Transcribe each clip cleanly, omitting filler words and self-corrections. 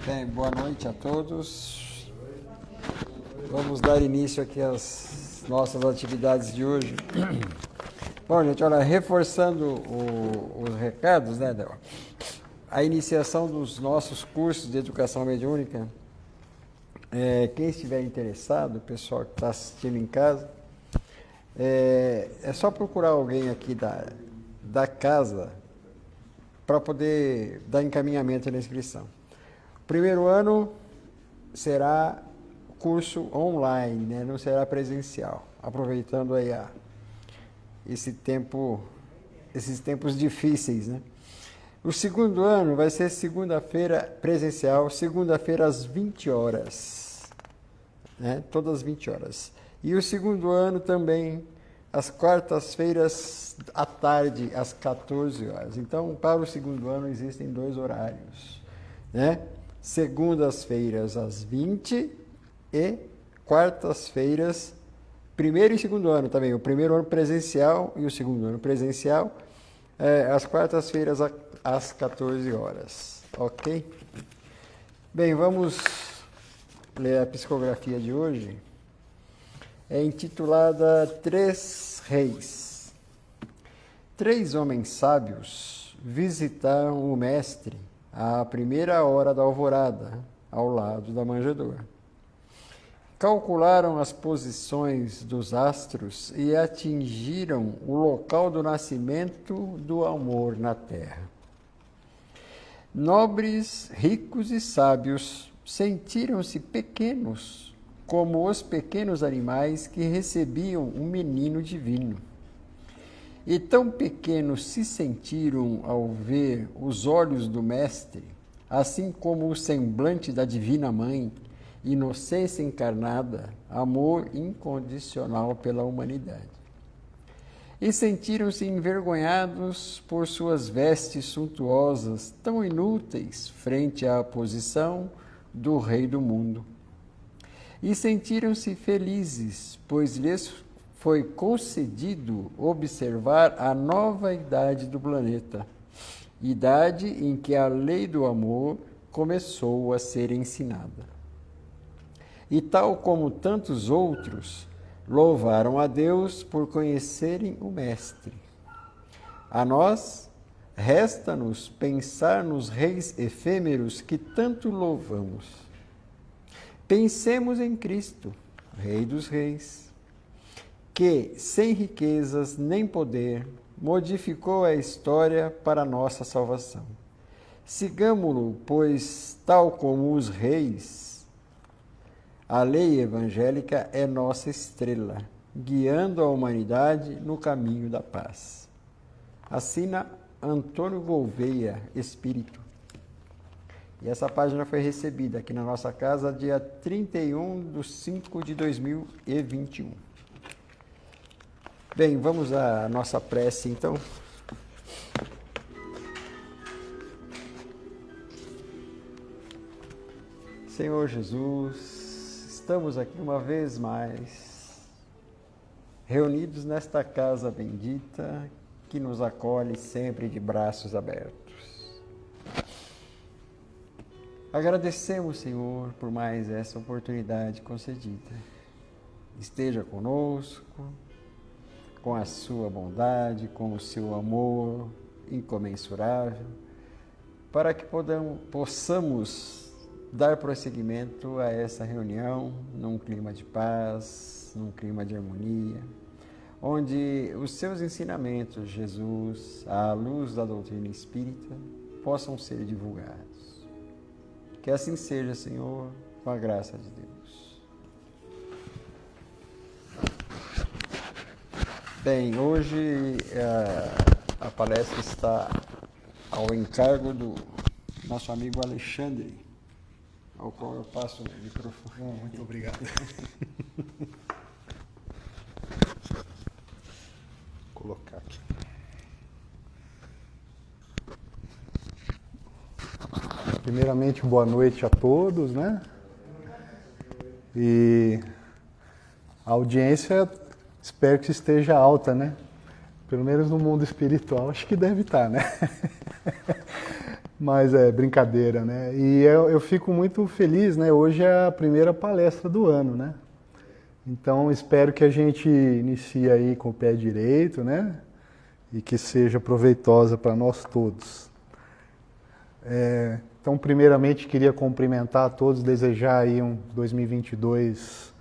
Bem, boa noite a todos. Vamos dar início aqui às nossas atividades de hoje. Bom, gente, olha, reforçando os recados, né, a iniciação dos nossos cursos de educação mediúnica. Quem estiver interessado, o pessoal que está assistindo em casa, é só procurar alguém aqui da casa para poder dar encaminhamento na inscrição. O primeiro ano será curso online, né? Não será presencial, aproveitando aí esses tempos difíceis, né? O segundo ano vai ser segunda-feira presencial, segunda-feira às 20 horas, né? Todas as 20 horas. E o segundo ano também às quartas-feiras à tarde, às 14 horas. Então, para o segundo ano existem dois horários, né? Segundas-feiras às 20 e quartas-feiras, primeiro e segundo ano também, o primeiro ano presencial e o segundo ano presencial, às quartas-feiras às 14 horas, ok? Bem, vamos ler a psicografia de hoje. É intitulada Três Reis. 3 homens sábios visitaram o mestre à primeira hora da alvorada, ao lado da manjedoura. Calcularam as posições dos astros e atingiram o local do nascimento do amor na terra. Nobres, ricos e sábios sentiram-se pequenos, como os pequenos animais que recebiam um menino divino. E tão pequenos se sentiram ao ver os olhos do Mestre, assim como o semblante da Divina Mãe, inocência encarnada, amor incondicional pela humanidade. E sentiram-se envergonhados por suas vestes suntuosas, tão inúteis frente à posição do Rei do mundo. E sentiram-se felizes, pois lhes foi concedido observar a nova idade do planeta, idade em que a lei do amor começou a ser ensinada. E tal como tantos outros, louvaram a Deus por conhecerem o Mestre. A nós, resta-nos pensar nos reis efêmeros que tanto louvamos. Pensemos em Cristo, Rei dos Reis, que, sem riquezas nem poder, modificou a história para a nossa salvação. Sigamo-lo, pois, tal como os reis, a lei evangélica é nossa estrela, guiando a humanidade no caminho da paz. Assina Antônio Gouveia, Espírito. E essa página foi recebida aqui na nossa casa dia 31/5/2021. Bem, vamos à nossa prece, então. Senhor Jesus, estamos aqui uma vez mais, reunidos nesta casa bendita, que nos acolhe sempre de braços abertos. Agradecemos, Senhor, por mais essa oportunidade concedida. Esteja conosco, com a sua bondade, com o seu amor incomensurável, para que possamos dar prosseguimento a essa reunião num clima de paz, num clima de harmonia, onde os seus ensinamentos, Jesus, à luz da doutrina espírita, possam ser divulgados. Que assim seja, Senhor, com a graça de Deus. Bem, hoje a palestra está ao encargo do nosso amigo Alexandre, ao qual eu passo o microfone. Muito obrigado. Vou colocar aqui. Primeiramente, boa noite a todos, né? E a audiência, espero que esteja alta, né? Pelo menos no mundo espiritual, acho que deve estar, né? Mas é brincadeira, né? E eu fico muito feliz, né? Hoje é a primeira palestra do ano, né? Então espero que a gente inicie aí com o pé direito, né? E que seja proveitosa para nós todos. Então, primeiramente, queria cumprimentar a todos, desejar aí um 2022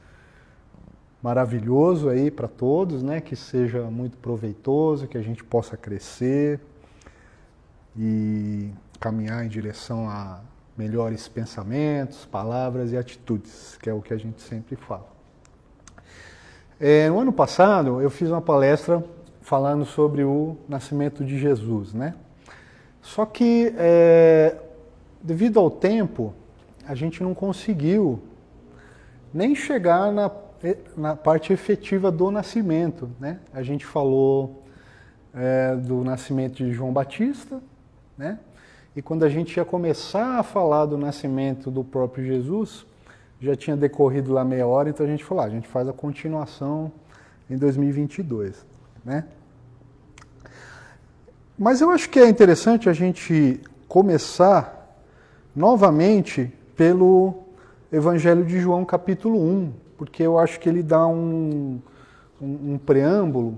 maravilhoso aí para todos, né? Que seja muito proveitoso, que a gente possa crescer e caminhar em direção a melhores pensamentos, palavras e atitudes, que é o que a gente sempre fala. No ano passado, eu fiz uma palestra falando sobre o nascimento de Jesus, né? Só que, devido ao tempo, a gente não conseguiu nem chegar na parte efetiva do nascimento, né? A gente falou do nascimento de João Batista, né? E quando a gente ia começar a falar do nascimento do próprio Jesus, já tinha decorrido lá meia hora, então a gente falou, a gente faz a continuação em 2022, né? Mas eu acho que é interessante a gente começar novamente pelo Evangelho de João, capítulo 1, porque eu acho que ele dá um preâmbulo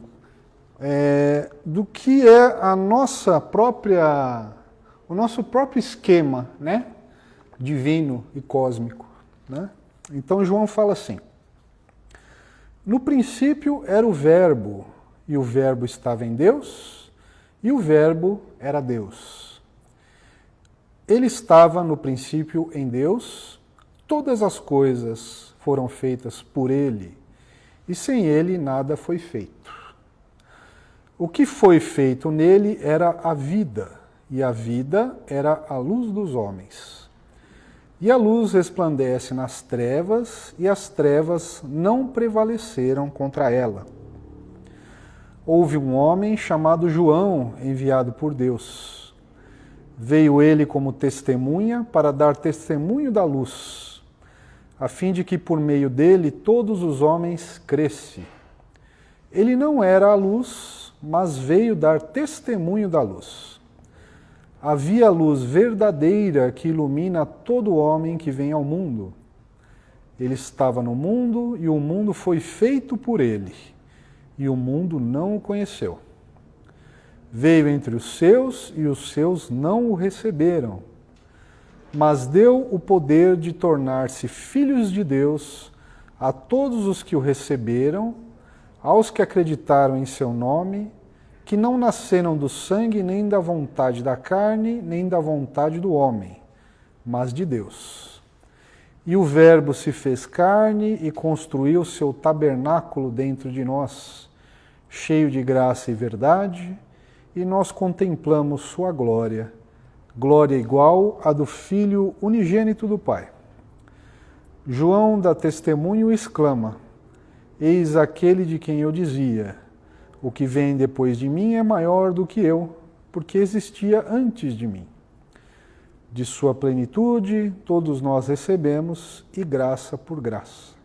do que é o nosso próprio esquema, né, divino e cósmico, né? Então João fala assim: no princípio era o Verbo, e o Verbo estava em Deus, e o Verbo era Deus. Ele estava no princípio em Deus, todas as coisas foram feitas por ele, e sem ele nada foi feito. O que foi feito nele era a vida, e a vida era a luz dos homens. E a luz resplandece nas trevas, e as trevas não prevaleceram contra ela. Houve um homem chamado João, enviado por Deus. Veio ele como testemunha para dar testemunho da luz, a fim de que por meio dele todos os homens crescem. Ele não era a luz, mas veio dar testemunho da luz. Havia luz verdadeira que ilumina todo homem que vem ao mundo. Ele estava no mundo e o mundo foi feito por ele, e o mundo não o conheceu. Veio entre os seus e os seus não o receberam, mas deu o poder de tornar-se filhos de Deus a todos os que o receberam, aos que acreditaram em seu nome, que não nasceram do sangue, nem da vontade da carne, nem da vontade do homem, mas de Deus. E o Verbo se fez carne e construiu seu tabernáculo dentro de nós, cheio de graça e verdade, e nós contemplamos sua glória, glória igual à do Filho unigênito do Pai. João dá testemunho e exclama: eis aquele de quem eu dizia, o que vem depois de mim é maior do que eu, porque existia antes de mim. De sua plenitude todos nós recebemos, e graça por graça.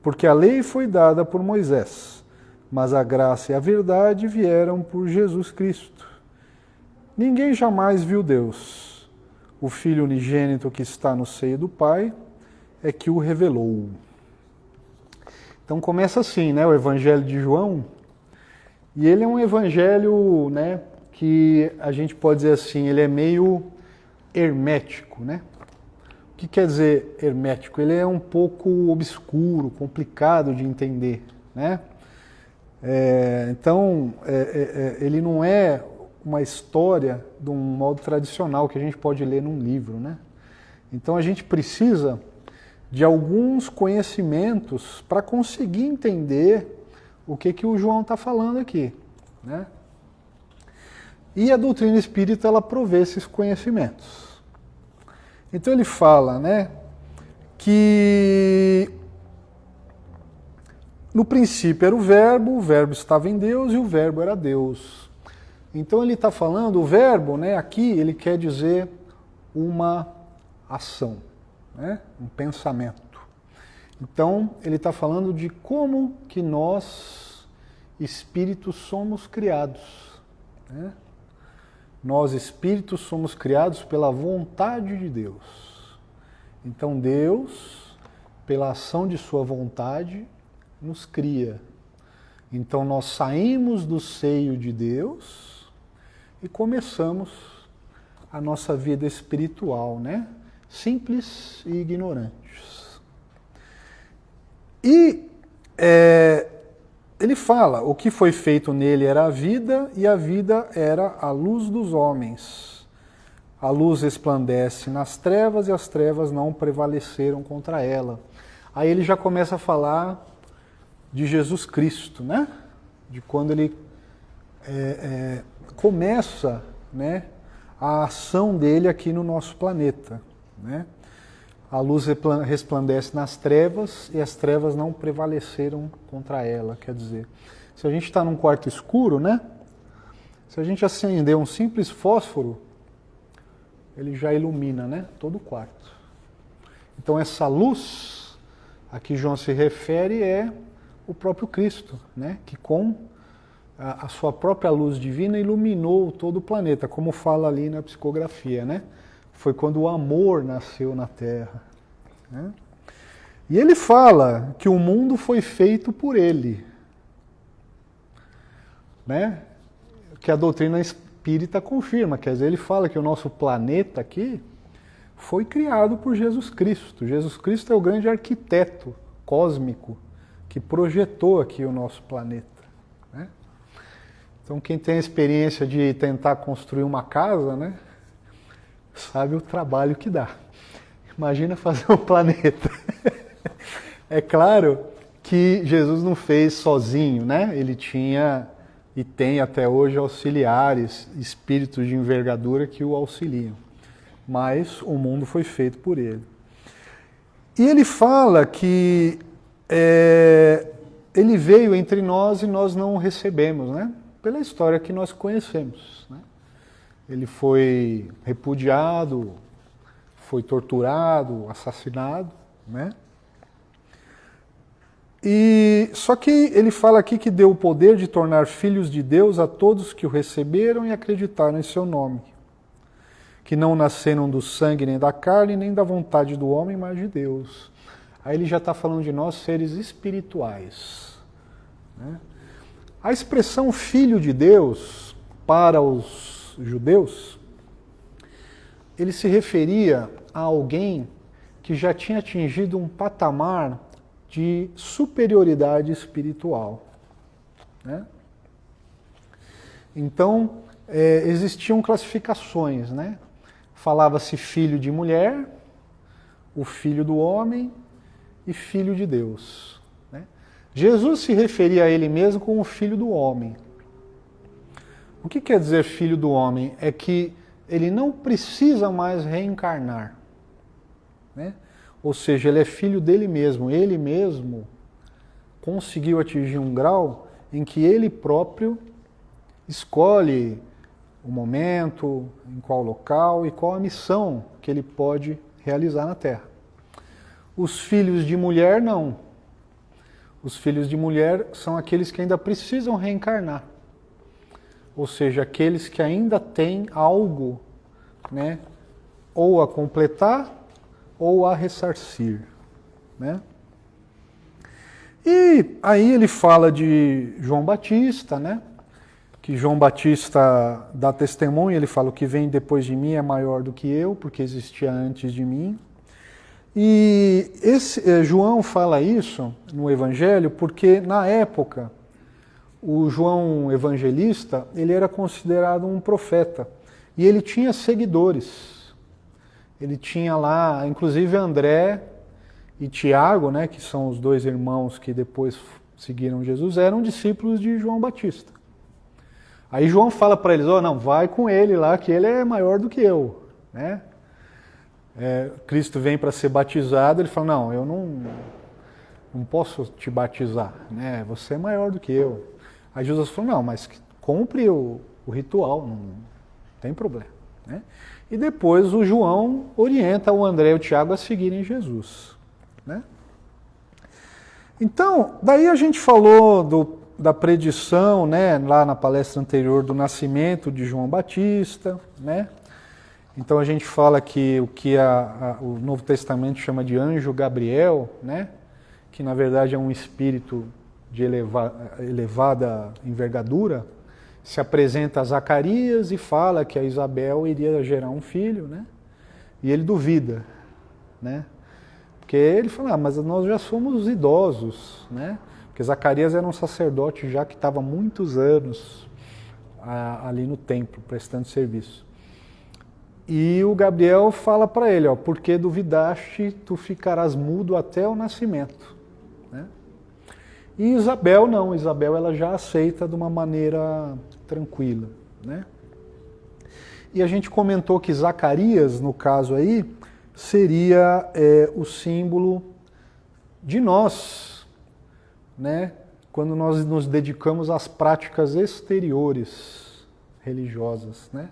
Porque a lei foi dada por Moisés, mas a graça e a verdade vieram por Jesus Cristo. Ninguém jamais viu Deus. O Filho unigênito que está no seio do Pai é que o revelou. Então começa assim, né, o Evangelho de João, e ele é um evangelho, né, que a gente pode dizer assim, ele é meio hermético, né? O que quer dizer hermético? Ele é um pouco obscuro, complicado de entender, né? Então, ele não é uma história de um modo tradicional que a gente pode ler num livro, né? Então a gente precisa de alguns conhecimentos para conseguir entender o que o João está falando aqui, né? E a doutrina espírita, ela provê esses conhecimentos. Então ele fala, né, que no princípio era o Verbo estava em Deus e o Verbo era Deus. Então ele está falando, o Verbo, né, aqui ele quer dizer uma ação, né, um pensamento. Então ele está falando de como que nós, espíritos, somos criados, né? Nós espíritos somos criados pela vontade de Deus. Então Deus, pela ação de sua vontade, nos cria. Então nós saímos do seio de Deus e começamos a nossa vida espiritual, né? Simples e ignorantes. E ele fala, o que foi feito nele era a vida, e a vida era a luz dos homens. A luz resplandece nas trevas, e as trevas não prevaleceram contra ela. Aí ele já começa a falar de Jesus Cristo, né? De quando ele começa, né, a ação dele aqui no nosso planeta, né? A luz resplandece nas trevas e as trevas não prevaleceram contra ela. Quer dizer, se a gente está num quarto escuro, né? Se a gente acender um simples fósforo, ele já ilumina, né, todo o quarto. Então essa luz a que João se refere é o próprio Cristo, né? Que com a sua própria luz divina iluminou todo o planeta, como fala ali na psicografia, né? Foi quando o amor nasceu na Terra, né? E ele fala que o mundo foi feito por ele, né? Que a doutrina espírita confirma, quer dizer, ele fala que o nosso planeta aqui foi criado por Jesus Cristo. Jesus Cristo é o grande arquiteto cósmico que projetou aqui o nosso planeta, né? Então quem tem a experiência de tentar construir uma casa, né, sabe o trabalho que dá. Imagina fazer um planeta. É claro que Jesus não fez sozinho, né? Ele tinha e tem até hoje auxiliares, espíritos de envergadura que o auxiliam. Mas o mundo foi feito por ele. E ele fala que ele veio entre nós e nós não o recebemos, né? Pela história que nós conhecemos, né? Ele foi repudiado, foi torturado, assassinado, né? E só que ele fala aqui que deu o poder de tornar filhos de Deus a todos que o receberam e acreditaram em seu nome, que não nasceram do sangue nem da carne, nem da vontade do homem, mas de Deus. Aí ele já está falando de nós, seres espirituais, né? A expressão filho de Deus, para os judeus, ele se referia a alguém que já tinha atingido um patamar de superioridade espiritual, né? Então, existiam classificações, né? Falava-se filho de mulher, o filho do homem e filho de Deus, né? Jesus se referia a ele mesmo como filho do homem. O que quer dizer filho do homem? É que ele não precisa mais reencarnar, né? Ou seja, ele é filho dele mesmo. Ele mesmo conseguiu atingir um grau em que ele próprio escolhe o momento, em qual local e qual a missão que ele pode realizar na Terra. Os filhos de mulher, não. Os filhos de mulher são aqueles que ainda precisam reencarnar. Ou seja, aqueles que ainda têm algo, né, ou a completar ou a ressarcir, né? E aí ele fala de João Batista, né? Que João Batista dá testemunho, ele fala: o que vem depois de mim é maior do que eu, porque existia antes de mim. E João fala isso no Evangelho porque, na época, o João Evangelista, ele era considerado um profeta. E ele tinha seguidores. Ele tinha lá, inclusive André e Tiago, né, que são os dois irmãos que depois seguiram Jesus, eram discípulos de João Batista. Aí João fala para eles: não, vai com ele lá, que ele é maior do que eu, né? Cristo vem para ser batizado, ele fala: não, eu não posso te batizar, né? Você é maior do que eu. Aí Jesus falou: não, mas cumpre o ritual, não tem problema, né? E depois o João orienta o André e o Tiago a seguirem Jesus, né? Então, daí a gente falou da predição, né, lá na palestra anterior, do nascimento de João Batista, né? Então a gente fala que o que o Novo Testamento chama de anjo Gabriel, né, que na verdade é um espírito de elevada envergadura, se apresenta a Zacarias e fala que a Isabel iria gerar um filho, né? E ele duvida, né? Porque ele fala, mas nós já somos idosos, né? Porque Zacarias era um sacerdote já que estava há muitos anos ali no templo, prestando serviço. E o Gabriel fala para ele, ó, porque duvidaste, tu ficarás mudo até o nascimento, né? E Isabel não, Isabel ela já aceita de uma maneira tranquila, né? E a gente comentou que Zacarias, no caso aí, seria o símbolo de nós, né? Quando nós nos dedicamos às práticas exteriores religiosas, né?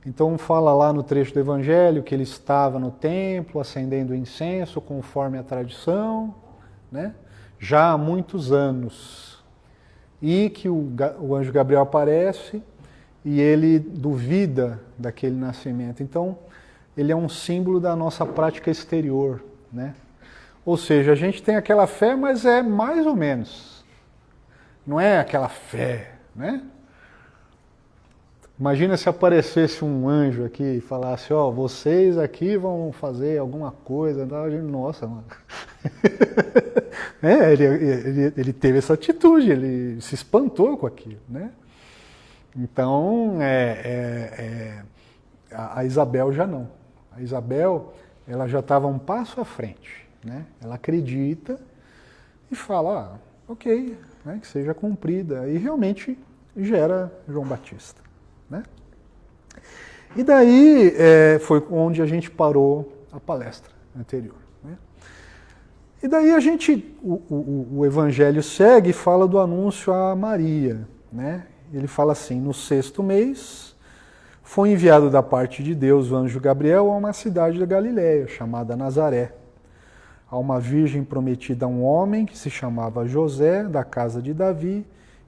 Então fala lá no trecho do Evangelho que ele estava no templo acendendo incenso conforme a tradição, né? Já há muitos anos. E que o anjo Gabriel aparece e ele duvida daquele nascimento. Então ele é um símbolo da nossa prática exterior, né? Ou seja, a gente tem aquela fé, mas é mais ou menos. Não é aquela fé, né? Imagina se aparecesse um anjo aqui e falasse, ó, vocês aqui vão fazer alguma coisa. Nossa, mano. Ele teve essa atitude, ele se espantou com aquilo, né? Então, a Isabel já não. A Isabel, ela já estava um passo à frente, né? Ela acredita e fala, ok, né, que seja cumprida. E realmente gera João Batista, né? E daí foi onde a gente parou a palestra anterior, né? E daí o Evangelho segue e fala do anúncio a Maria, né? Ele fala assim, no 6º mês, foi enviado da parte de Deus o anjo Gabriel a uma cidade da Galileia, chamada Nazaré, a uma virgem prometida a um homem que se chamava José, da casa de Davi,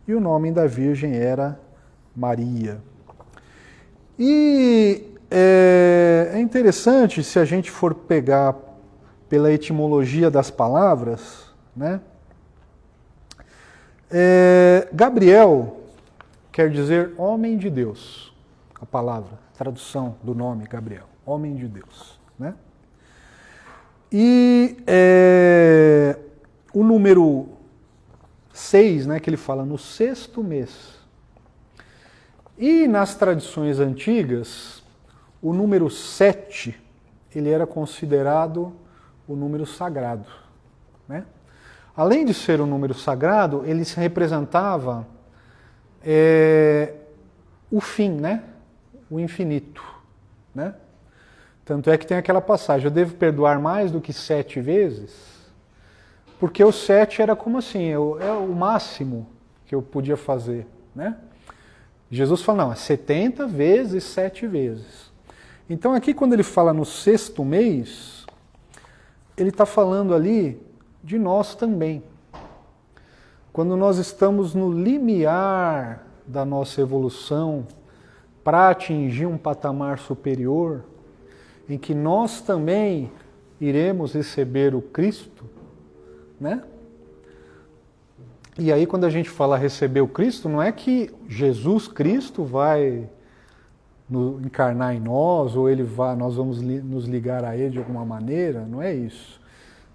e o nome da virgem era Maria. E é interessante, se a gente for pegar pela etimologia das palavras, né? Gabriel quer dizer homem de Deus, a palavra, a tradução do nome Gabriel, homem de Deus, né? E o número 6, né, que ele fala no 6º mês. E nas tradições antigas, o número 7, ele era considerado o número sagrado, né? Além de ser um número sagrado, ele se representava o fim, né? O infinito, né? Tanto é que tem aquela passagem, eu devo perdoar mais do que 7 vezes, porque o 7 era como assim, é o máximo que eu podia fazer, né? Jesus fala, não, é 70 vezes 7 vezes. Então aqui quando ele fala no 6º mês, ele está falando ali de nós também. Quando nós estamos no limiar da nossa evolução para atingir um patamar superior, em que nós também iremos receber o Cristo, né? E aí quando a gente fala receber o Cristo, não é que Jesus Cristo vai encarnar em nós, ou nós vamos nos ligar a Ele de alguma maneira, não é isso.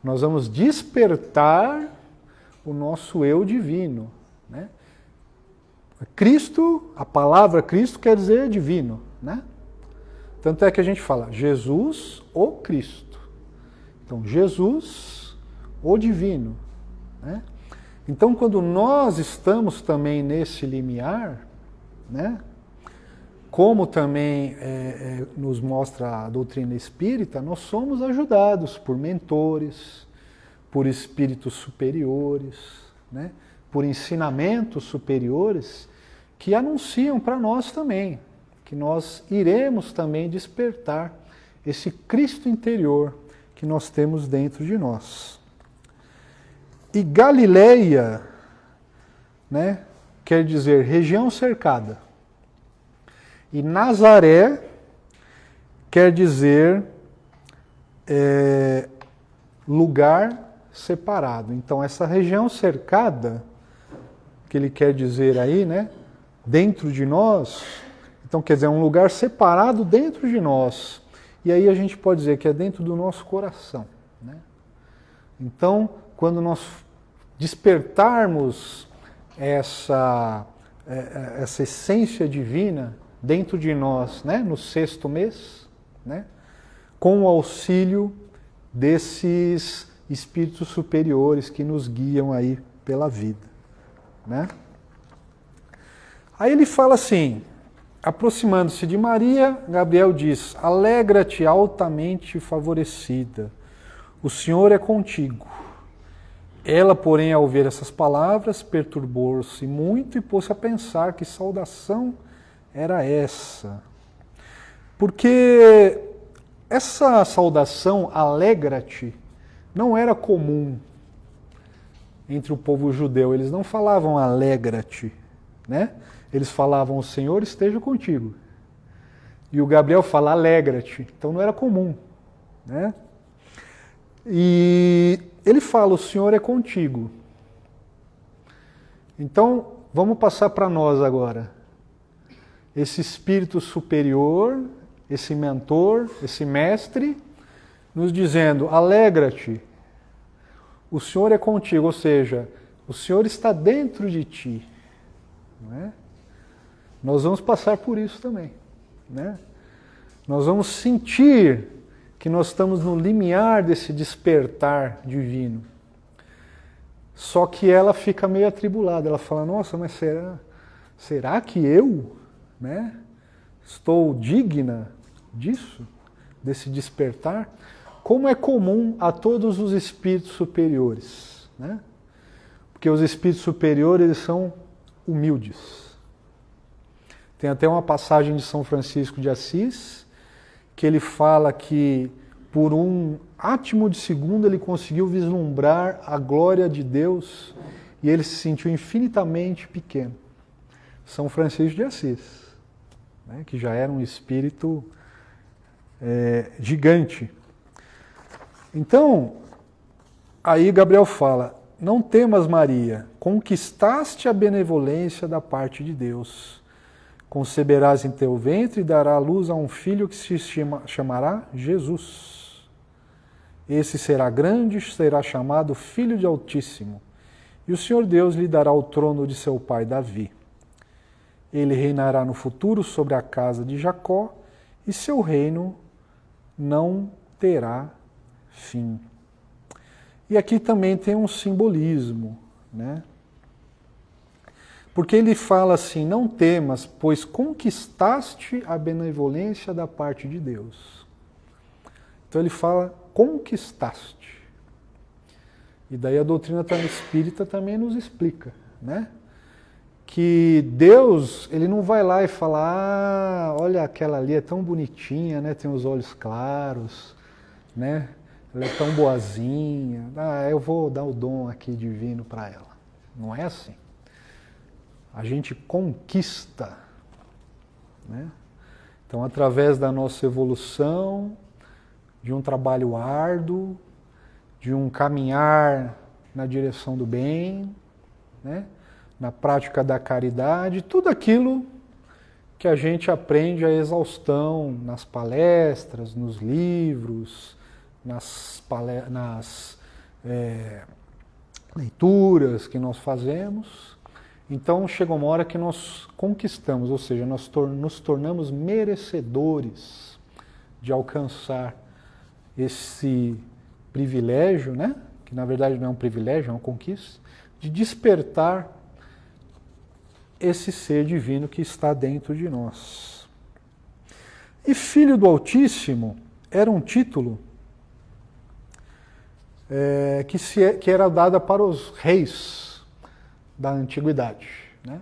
Nós vamos despertar o nosso eu divino, né? Cristo, a palavra Cristo quer dizer divino, né? Tanto é que a gente fala Jesus, o Cristo. Então, Jesus, o divino, né? Então, quando nós estamos também nesse limiar, né? Como também nos mostra a doutrina espírita, nós somos ajudados por mentores, por espíritos superiores, né? Por ensinamentos superiores que anunciam para nós também, que nós iremos também despertar esse Cristo interior que nós temos dentro de nós. E Galileia, né, quer dizer região cercada. E Nazaré quer dizer lugar separado. Então, essa região cercada, que ele quer dizer aí, né, dentro de nós, então quer dizer, um lugar separado dentro de nós. E aí a gente pode dizer que é dentro do nosso coração, né? Então, quando nós despertarmos essa essência divina dentro de nós, né, no 6º mês, né, com o auxílio desses espíritos superiores que nos guiam aí pela vida, né? Aí ele fala assim, aproximando-se de Maria, Gabriel diz: alegra-te altamente favorecida, o Senhor é contigo. Ela, porém, ao ouvir essas palavras, perturbou-se muito e pôs-se a pensar que saudação era essa. Porque essa saudação, alegra-te, não era comum entre o povo judeu. Eles não falavam alegra-te, né? Eles falavam o Senhor esteja contigo. E o Gabriel fala alegra-te. Então não era comum, né? E ele fala o Senhor é contigo. Então vamos passar para nós agora. Esse espírito superior, esse mentor, esse mestre, nos dizendo, alegra-te, o Senhor é contigo, ou seja, o Senhor está dentro de ti. Não é? Nós vamos passar por isso também, né? Nós vamos sentir que nós estamos no limiar desse despertar divino. Só que ela fica meio atribulada, ela fala, nossa, mas será que eu, né, estou digna disso, desse despertar? Como é comum a todos os espíritos superiores, né? Porque os espíritos superiores eles são humildes. Tem até uma passagem de São Francisco de Assis, que ele fala que por um átimo de segundo ele conseguiu vislumbrar a glória de Deus e ele se sentiu infinitamente pequeno. São Francisco de Assis, né, que já era um espírito gigante. Então, aí Gabriel fala, não temas, Maria, conquistaste a benevolência da parte de Deus. Conceberás em teu ventre e dará luz a um filho que se chamará Jesus. Esse será grande, será chamado Filho de Altíssimo. E o Senhor Deus lhe dará o trono de seu pai Davi. Ele reinará no futuro sobre a casa de Jacó e seu reino não terá fim. E aqui também tem um simbolismo, né? Porque ele fala assim, não temas, pois conquistaste a benevolência da parte de Deus. Então ele fala, conquistaste. E daí a doutrina espírita também nos explica, né? Que Deus, ele não vai lá e fala, olha aquela ali é tão bonitinha, né? Tem os olhos claros, né? Ela é tão boazinha, eu vou dar o dom aqui divino para ela. Não é assim. A gente conquista, né? Então, através da nossa evolução, de um trabalho árduo, de um caminhar na direção do bem, né? Na prática da caridade, tudo aquilo que a gente aprende à exaustão nas palestras, nos livros, nas leituras que nós fazemos. Então chega uma hora que nós conquistamos, ou seja, nós nos tornamos merecedores de alcançar esse privilégio, né? Que na verdade não é um privilégio, é uma conquista, de despertar esse ser divino que está dentro de nós. E Filho do Altíssimo era um título que era dado para os reis da antiguidade, né?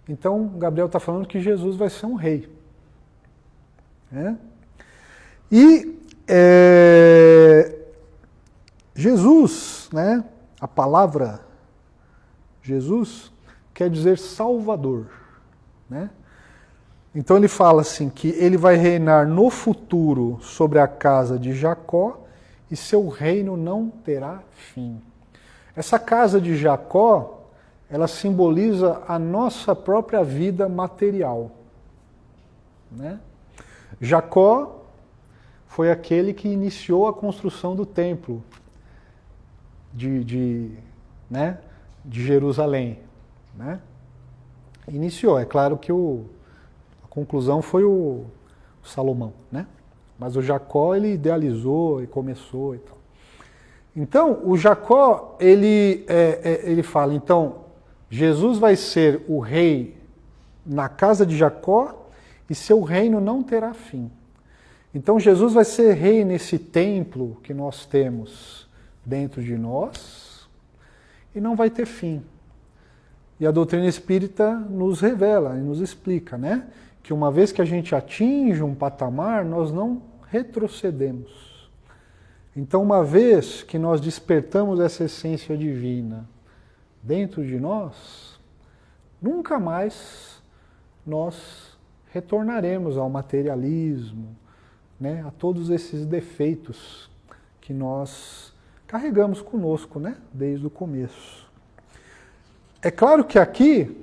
Então, Gabriel está falando que Jesus vai ser um rei, né? E Jesus, né? A palavra Jesus quer dizer Salvador, né? Então ele fala assim que ele vai reinar no futuro sobre a casa de Jacó e seu reino não terá fim. Essa casa de Jacó, ela simboliza a nossa própria vida material, né? Jacó foi aquele que iniciou a construção do templo de Jerusalém, né? Iniciou, é claro que a conclusão foi o Salomão, né? Mas o Jacó, ele idealizou e começou e tal. Então, o Jacó, ele fala, então, Jesus vai ser o rei na casa de Jacó e seu reino não terá fim. Então, Jesus vai ser rei nesse templo que nós temos dentro de nós e não vai ter fim. E a doutrina espírita nos revela e nos explica, né? Que uma vez que a gente atinge um patamar, nós não retrocedemos. Então, uma vez que nós despertamos essa essência divina dentro de nós, nunca mais nós retornaremos ao materialismo, né? A todos esses defeitos que nós carregamos conosco, né? Desde o começo. É claro que aqui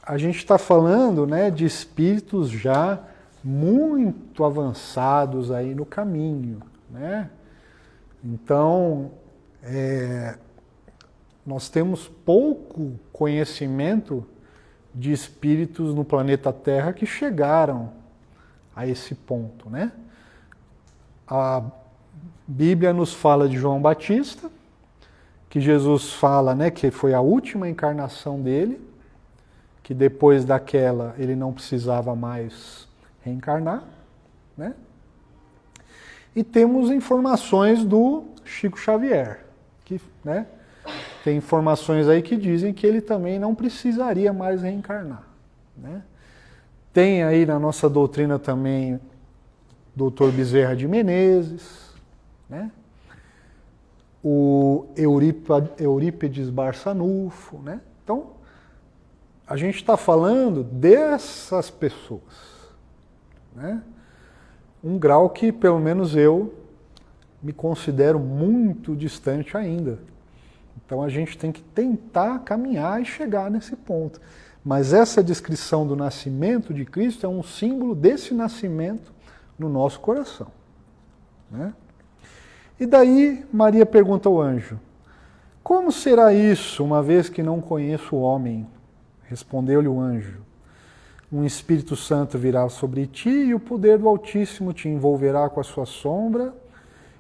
a gente está falando, né, de espíritos já muito avançados aí no caminho, né? Então, nós temos pouco conhecimento de espíritos no planeta Terra que chegaram a esse ponto, né? A Bíblia nos fala de João Batista, que Jesus fala, né, que foi a última encarnação dele, que depois daquela ele não precisava mais reencarnar, né? E temos informações do Chico Xavier, que, né, tem informações aí que dizem que ele também não precisaria mais reencarnar, né? Tem aí na nossa doutrina também Dr. Bezerra de Menezes, né? O Eurípides Barçanufo, né? Então, a gente está falando dessas pessoas, né? Um grau que, pelo menos eu, me considero muito distante ainda. Então, a gente tem que tentar caminhar e chegar nesse ponto. Mas essa descrição do nascimento de Cristo é um símbolo desse nascimento no nosso coração, né? E daí Maria pergunta ao anjo: como será isso, uma vez que não conheço o homem? Respondeu-lhe o anjo: um Espírito Santo virá sobre ti e o poder do Altíssimo te envolverá com a sua sombra,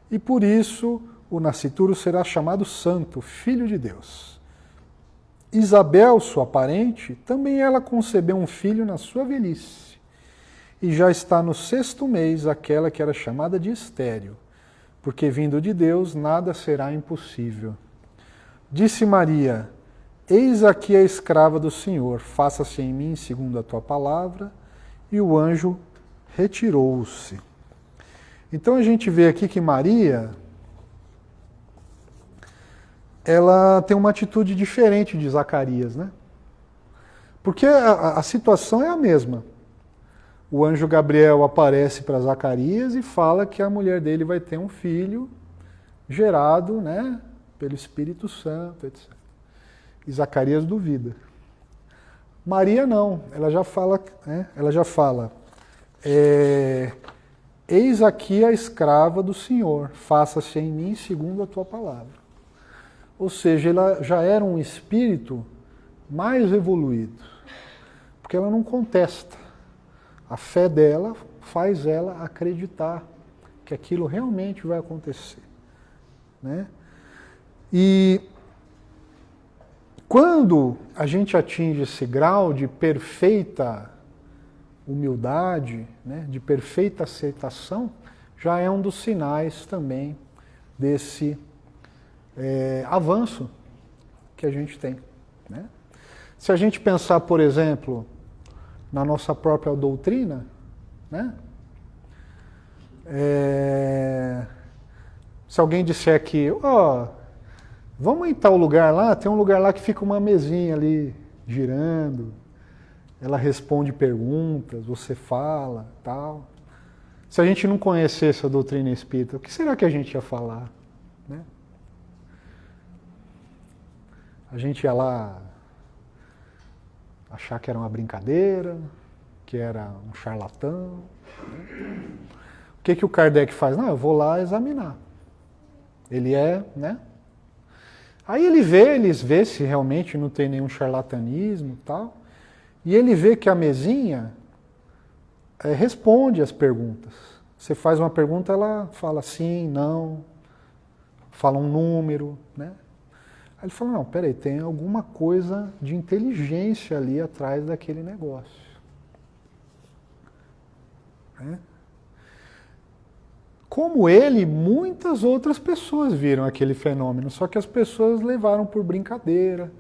e por isso o nascituro será chamado Santo, Filho de Deus. Isabel, sua parente, também ela concebeu um filho na sua velhice, e já está no 6º mês aquela que era chamada de estéril, porque vindo de Deus nada será impossível. Disse Maria: eis aqui a escrava do Senhor, faça-se em mim segundo a tua palavra. E o anjo retirou-se. Então a gente vê aqui que Maria, ela tem uma atitude diferente de Zacarias, né? Porque a situação é a mesma. O anjo Gabriel aparece para Zacarias e fala que a mulher dele vai ter um filho gerado, né, pelo Espírito Santo, etc. E Zacarias duvida. Maria não, ela já fala, né, eis aqui a escrava do Senhor, faça-se em mim segundo a tua palavra. Ou seja, ela já era um espírito mais evoluído, porque ela não contesta. A fé dela faz ela acreditar que aquilo realmente vai acontecer, né? E quando a gente atinge esse grau de perfeita humildade, né, de perfeita aceitação, já é um dos sinais também desse avanço que a gente tem, né? Se a gente pensar, por exemplo, na nossa própria doutrina, né? Se alguém disser que, vamos em tal lugar lá, tem um lugar lá que fica uma mesinha ali girando, ela responde perguntas, você fala, tal. Se a gente não conhecesse a doutrina espírita, o que será que a gente ia falar? Né? A gente ia lá achar que era uma brincadeira, que era um charlatão. Né? O que o Kardec faz? Não, eu vou lá examinar. Ele é, né? Aí eles vê se realmente não tem nenhum charlatanismo e tal. E ele vê que a mesinha responde as perguntas. Você faz uma pergunta, ela fala sim, não, fala um número, né? Aí ele fala, não, peraí, tem alguma coisa de inteligência ali atrás daquele negócio. Né? Como ele, muitas outras pessoas viram aquele fenômeno, só que as pessoas levaram por brincadeira,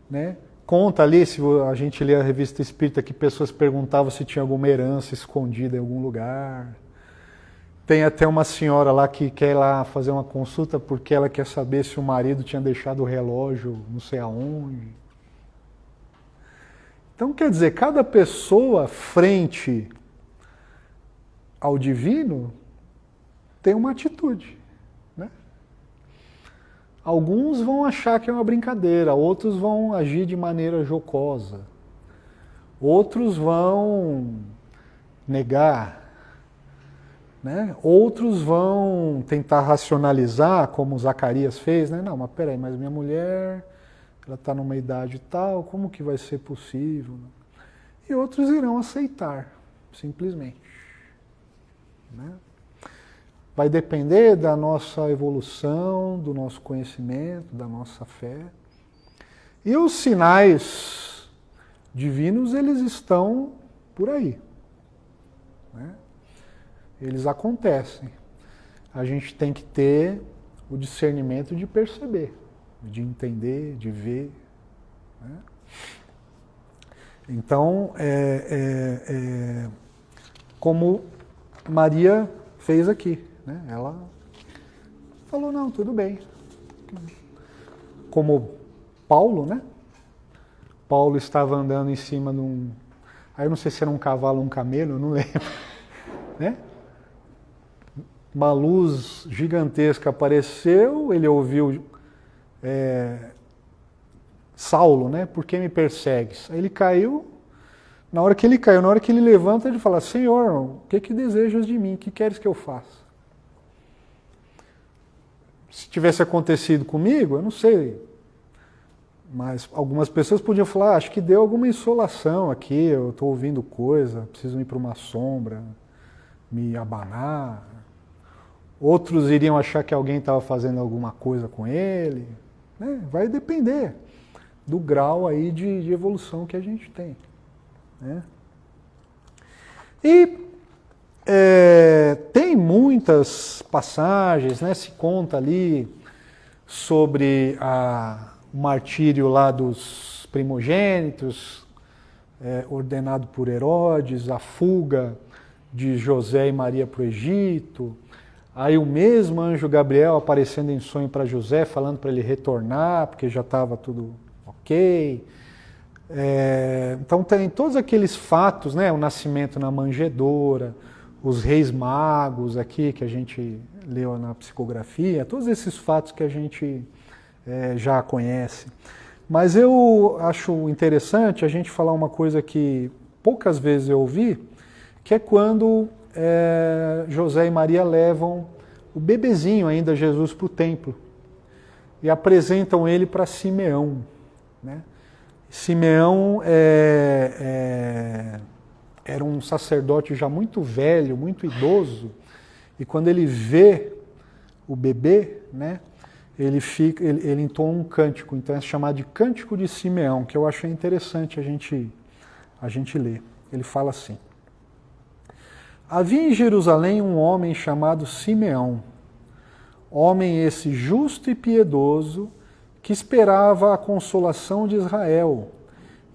né? Conta ali, se a gente lê a revista espírita, que pessoas perguntavam se tinha alguma herança escondida em algum lugar. Tem até uma senhora lá que quer ir lá fazer uma consulta porque ela quer saber se o marido tinha deixado o relógio não sei aonde. Então, quer dizer, cada pessoa frente ao divino tem uma atitude. Né? Alguns vão achar que é uma brincadeira, outros vão agir de maneira jocosa, outros vão negar, né? Outros vão tentar racionalizar, como Zacarias fez, né? Não, mas peraí, mas minha mulher, ela está numa idade tal, como que vai ser possível? E outros irão aceitar, simplesmente. Né? Vai depender da nossa evolução, do nosso conhecimento, da nossa fé. E os sinais divinos, eles estão por aí. Né? Eles acontecem. A gente tem que ter o discernimento de perceber, de entender, de ver. Né? Então, como Maria fez aqui. Né? Ela falou, não, tudo bem. Como Paulo, né? Paulo estava andando em cima de um... Aí eu não sei se era um cavalo ou um camelo, eu não lembro. Né? Uma luz gigantesca apareceu, ele ouviu Saulo, né? Por que me persegues? Aí ele caiu, na hora que ele levanta, ele fala, Senhor, o que desejas de mim? O que queres que eu faça? Se tivesse acontecido comigo, eu não sei, mas algumas pessoas podiam falar, acho que deu alguma insolação aqui, eu estou ouvindo coisa, preciso ir para uma sombra, me abanar. Outros iriam achar que alguém estava fazendo alguma coisa com ele. Né? Vai depender do grau aí de evolução que a gente tem. Né? E tem muitas passagens, né? Se conta ali sobre o martírio lá dos primogênitos, ordenado por Herodes, a fuga de José e Maria para o Egito, aí o mesmo anjo Gabriel aparecendo em sonho para José, falando para ele retornar, porque já estava tudo ok. Então tem todos aqueles fatos, né? O nascimento na manjedoura, os reis magos aqui, que a gente leu na psicografia, todos esses fatos que a gente já conhece. Mas eu acho interessante a gente falar uma coisa que poucas vezes eu ouvi, que é quando José e Maria levam o bebezinho ainda, Jesus, para o templo e apresentam ele para Simeão. Né? Simeão era um sacerdote já muito velho, muito idoso, e quando ele vê o bebê, né, ele entoa um cântico, então é chamado de Cântico de Simeão, que eu achei interessante a gente ler. Ele fala assim: havia em Jerusalém um homem chamado Simeão, homem esse justo e piedoso, que esperava a consolação de Israel,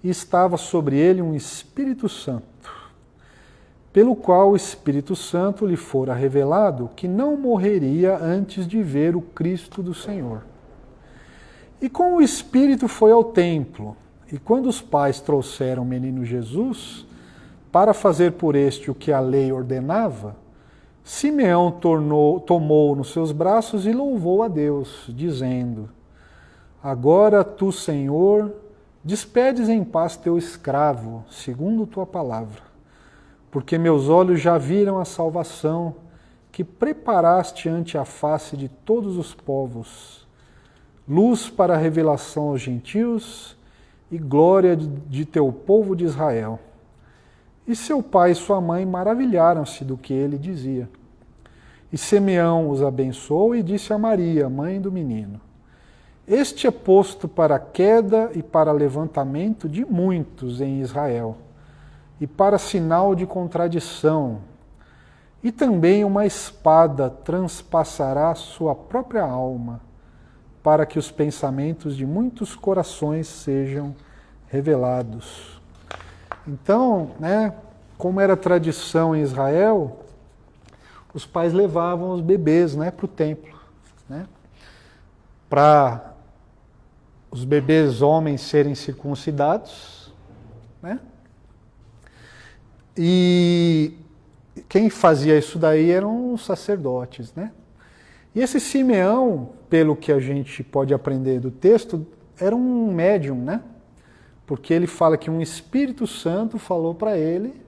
e estava sobre ele um Espírito Santo, pelo qual o Espírito Santo lhe fora revelado que não morreria antes de ver o Cristo do Senhor. E com o Espírito foi ao templo, E quando os pais trouxeram o menino Jesus, para fazer por este o que a lei ordenava, Simeão tomou-o nos seus braços e louvou a Deus, dizendo: Agora tu, Senhor, despedes em paz teu escravo, segundo tua palavra, porque meus olhos já viram a salvação que preparaste ante a face de todos os povos, luz para a revelação aos gentios e glória de teu povo de Israel. E seu pai e sua mãe maravilharam-se do que ele dizia. E Simeão os abençoou e disse a Maria, mãe do menino: Este é posto para a queda e para levantamento de muitos em Israel, e para sinal de contradição. E também uma espada transpassará sua própria alma, para que os pensamentos de muitos corações sejam revelados. Então, como era tradição em Israel, os pais levavam os bebês para o templo, para os bebês homens serem circuncidados, e quem fazia isso daí eram os sacerdotes, E esse Simeão, pelo que a gente pode aprender do texto, era um médium, Porque ele fala que um Espírito Santo falou para ele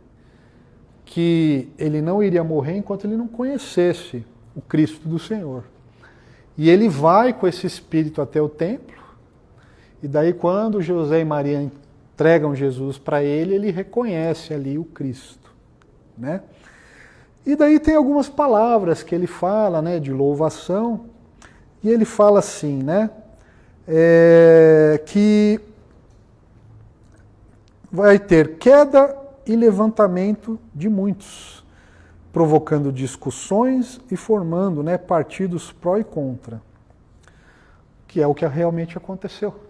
que ele não iria morrer enquanto ele não conhecesse o Cristo do Senhor. E ele vai com esse Espírito até o templo, e daí quando José e Maria entregam Jesus para ele, ele reconhece ali o Cristo. E daí tem algumas palavras que ele fala, de louvação, e ele fala assim, que vai ter queda e levantamento de muitos, provocando discussões e formando partidos pró e contra, que é o que realmente aconteceu.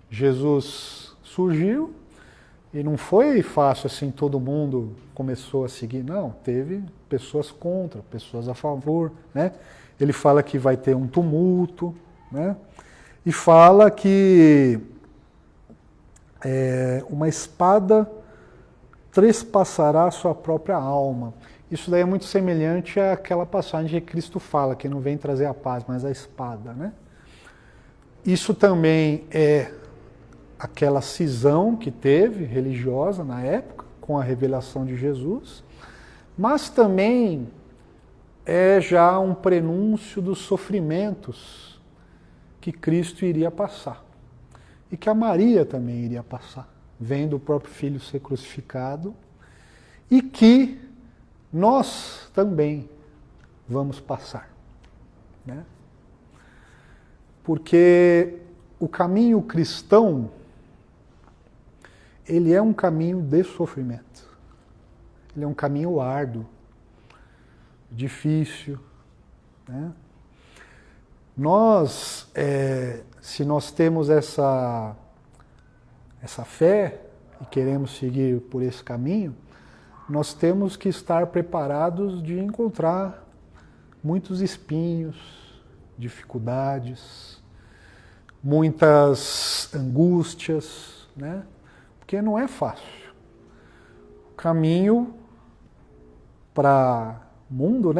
Jesus surgiu e não foi fácil assim, todo mundo começou a seguir, não, teve pessoas contra, pessoas a favor. Ele fala que vai ter um tumulto, e fala que uma espada trespassará a sua própria alma. Isso daí é muito semelhante àquela passagem que Cristo fala, que não vem trazer a paz, mas a espada. Isso também é aquela cisão que teve, religiosa na época, com a revelação de Jesus, mas também é já um prenúncio dos sofrimentos que Cristo iria passar. E que a Maria também iria passar, vendo o próprio Filho ser crucificado, e que nós também vamos passar. Porque o caminho cristão, ele é um caminho de sofrimento. Ele é um caminho árduo, difícil. Nós, se nós temos essa fé e queremos seguir por esse caminho, nós temos que estar preparados de encontrar muitos espinhos, dificuldades, muitas angústias, porque não é fácil. O caminho para o mundo,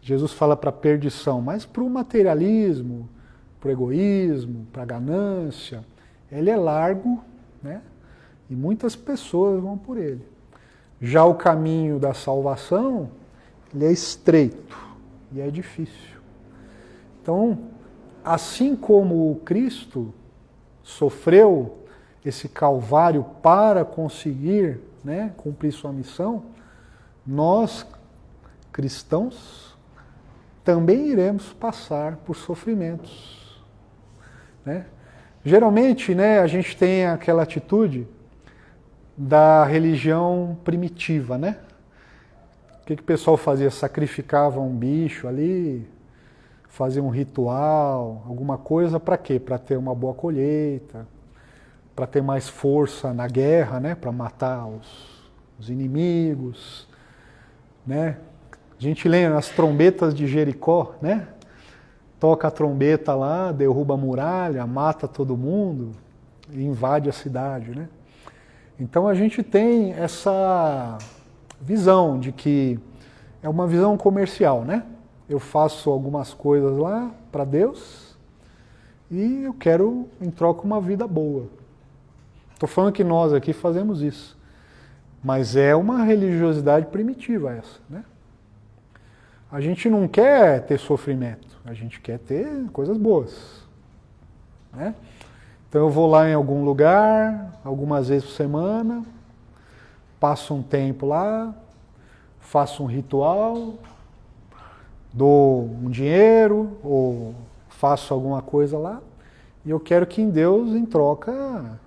Jesus fala para a perdição, mas para o materialismo, para o egoísmo, para a ganância, ele é largo, e muitas pessoas vão por ele. Já o caminho da salvação, ele é estreito e é difícil. Então, assim como o Cristo sofreu esse calvário para conseguir cumprir sua missão, nós, cristãos, também iremos passar por sofrimentos. Geralmente, a gente tem aquela atitude da religião primitiva, O que o pessoal fazia? Sacrificava um bicho ali, fazia um ritual, alguma coisa, para quê? Para ter uma boa colheita, para ter mais força na guerra, para matar os inimigos, A gente lembra as trombetas de Jericó, Toca a trombeta lá, derruba a muralha, mata todo mundo. e invade a cidade, né? Então a gente tem essa visão de que é uma visão comercial, né? Eu faço algumas coisas lá para Deus e eu quero em troca uma vida boa. Estou falando que nós aqui fazemos isso, mas é uma religiosidade primitiva essa, né? A gente não quer ter sofrimento, a gente quer ter coisas boas, né? Então eu vou lá em algum lugar, algumas vezes por semana, passo um tempo lá, faço um ritual, dou um dinheiro ou faço alguma coisa lá e eu quero que em Deus, em troca,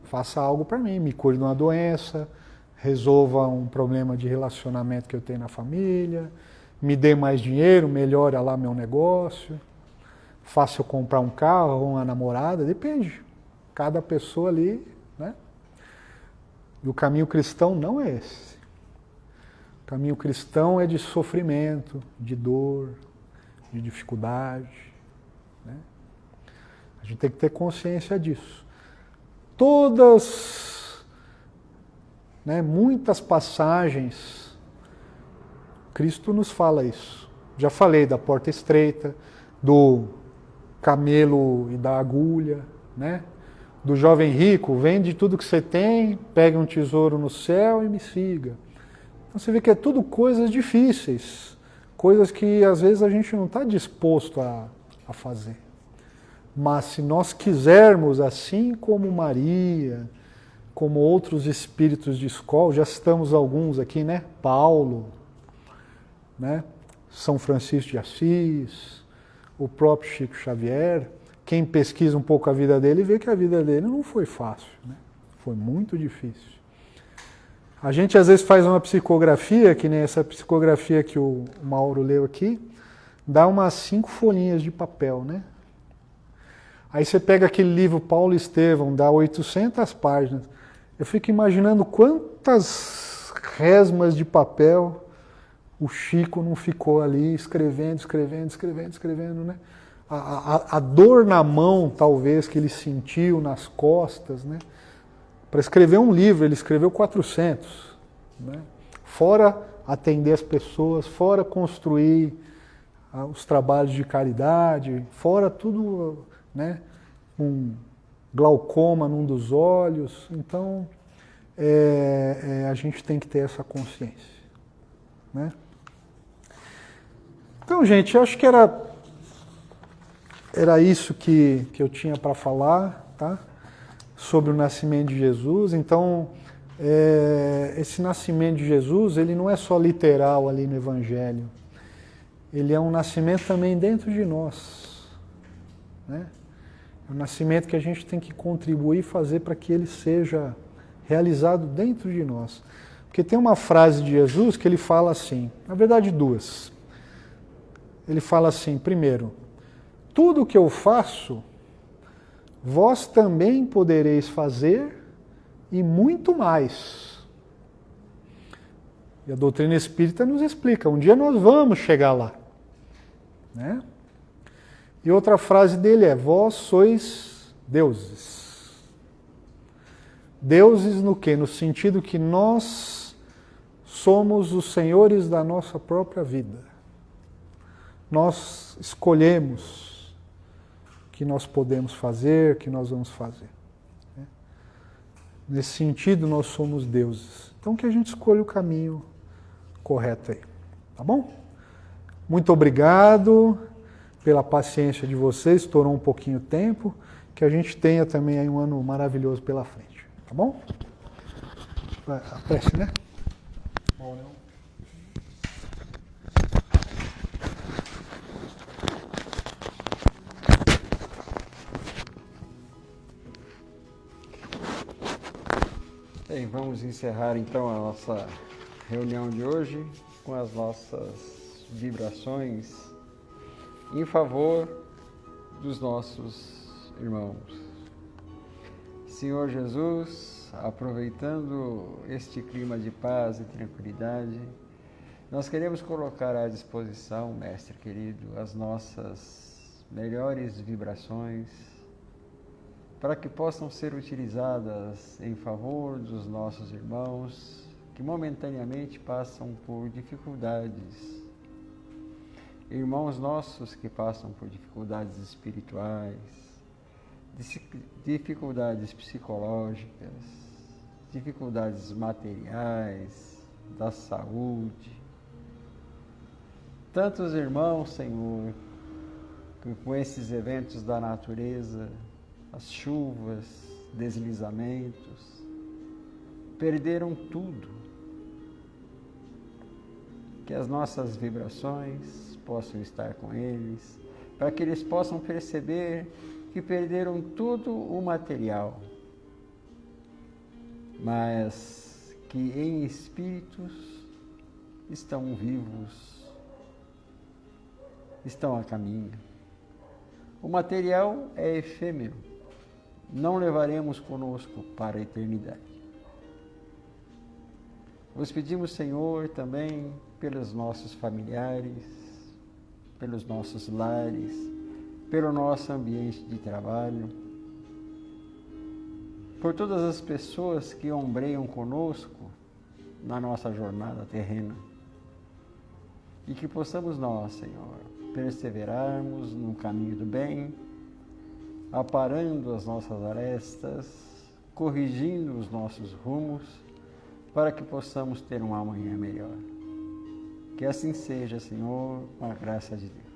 faça algo para mim, me cure de uma doença, resolva um problema de relacionamento que eu tenho na família, me dê mais dinheiro, melhore lá meu negócio, faça eu comprar um carro ou uma namorada, depende. Cada pessoa ali, né? E o caminho cristão não é esse. O caminho cristão é de sofrimento, de dor, de dificuldade, né? A gente tem que ter consciência disso. Todas, né, muitas passagens, Cristo nos fala isso. Já falei da porta estreita, do camelo e da agulha, né? Do jovem rico, vende tudo que você tem, pega um tesouro no céu e me siga. Então você vê que é tudo coisas difíceis, coisas que às vezes a gente não está disposto a fazer. Mas se nós quisermos, assim como Maria, como outros espíritos de escola, já citamos alguns aqui, né? Paulo, né? São Francisco de Assis, o próprio Chico Xavier. Quem pesquisa um pouco a vida dele vê que a vida dele não foi fácil, né? Foi muito difícil. A gente às vezes faz uma psicografia, que nem essa psicografia que o Mauro leu aqui, dá umas 5 folhinhas de papel, né? Aí você pega aquele livro Paulo Estevão, dá 800 páginas. Eu fico imaginando quantas resmas de papel o Chico não ficou ali escrevendo, né? A dor na mão, talvez, que ele sentiu nas costas, né? Para escrever um livro, ele escreveu 400, né? Fora atender as pessoas, fora construir os trabalhos de caridade, fora tudo, né? Um glaucoma num dos olhos. Então, a gente tem que ter essa consciência, né? Então, gente, acho que era isso que eu tinha para falar, tá? Sobre o nascimento de Jesus. Então, esse nascimento de Jesus, ele não é só literal ali no Evangelho. Ele é um nascimento também dentro de nós, né? É um nascimento que a gente tem que contribuir e fazer para que ele seja realizado dentro de nós. Porque tem uma frase de Jesus que ele fala assim, na verdade duas. Ele fala assim, primeiro, tudo o que eu faço, vós também podereis fazer e muito mais. E a doutrina espírita nos explica, um dia nós vamos chegar lá, né? E outra frase dele é, vós sois deuses. Deuses no quê? No sentido que nós somos os senhores da nossa própria vida. Nós escolhemos o que nós podemos fazer, o que nós vamos fazer. Nesse sentido, nós somos deuses. Então, que a gente escolha o caminho correto aí. Tá bom? Muito obrigado pela paciência de vocês, estourou um pouquinho o tempo, que a gente tenha também aí um ano maravilhoso pela frente. Tá bom? A prece, né? Bem, vamos encerrar então a nossa reunião de hoje com as nossas vibrações em favor dos nossos irmãos. Senhor Jesus, aproveitando este clima de paz e tranquilidade, nós queremos colocar à disposição, Mestre querido, as nossas melhores vibrações para que possam ser utilizadas em favor dos nossos irmãos que momentaneamente passam por dificuldades. Irmãos nossos que passam por dificuldades espirituais, dificuldades psicológicas, dificuldades materiais, da saúde. Tantos irmãos, Senhor, que com esses eventos da natureza, as chuvas, deslizamentos, perderam tudo. Que as nossas vibrações possam estar com eles, para que eles possam perceber que perderam tudo o material, mas que em espíritos estão vivos, estão a caminho. O material é efêmero, não levaremos conosco para a eternidade. Vos pedimos, Senhor, também pelos nossos familiares, pelos nossos lares, pelo nosso ambiente de trabalho, por todas as pessoas que ombreiam conosco na nossa jornada terrena. E que possamos nós, Senhor, perseverarmos no caminho do bem, aparando as nossas arestas, corrigindo os nossos rumos, para que possamos ter um amanhã melhor. Que assim seja, Senhor, com a graça de Deus.